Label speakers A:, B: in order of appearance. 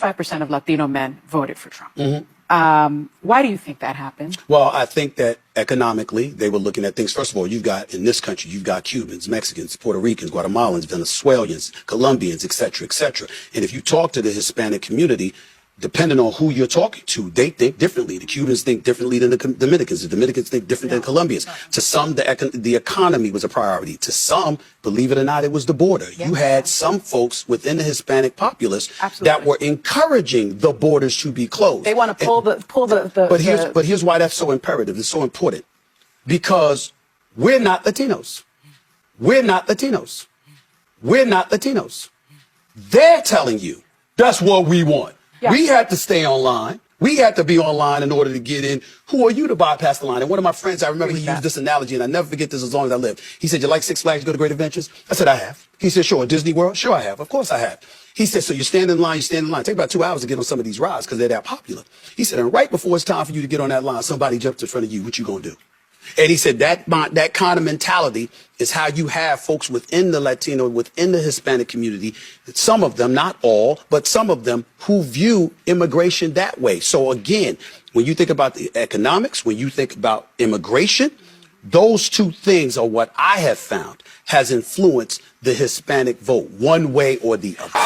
A: 35% of Latino men voted for Trump. Why do you think that happened?
B: Well, I think that economically, they were looking at things. First of all, you've got, in this country, you've got Cubans, Mexicans, Puerto Ricans, Guatemalans, Venezuelans, Colombians, et cetera, et cetera. And if you talk to the Hispanic community, depending on who you're talking to, they think differently. The Cubans think differently than the Dominicans. The Dominicans think different than Colombians. To some, the economy was a priority. To some, believe it or not, it was the border. You had some folks within the Hispanic populace that were encouraging the borders to be closed.
A: They want to pull the.
B: But here's why that's so imperative. It's so important. Because we're not Latinos. We're not Latinos. We're not Latinos. They're telling you that's what we want. We had to stay online. We had to be online in order to get in. Who are you to bypass the line? And one of my friends, I remember he used this analogy, and I never forget this as long as I live. He said, you like Six Flags, go to Great Adventures? I said, I have. He said, sure. Disney World? Sure, I have. Of course I have. He said, so you stand in line, It take about 2 hours to get on some of these rides because they're that popular. He said, and right before it's time for you to get on that line, somebody jumps in front of you. What you gonna do? And he said that kind of mentality is how you have folks within the Latino, within the Hispanic community, some of them, not all, but some of them who view immigration that way. So again, when you think about the economics, when you think about immigration, those two things are what I have found has influenced the Hispanic vote one way or the other.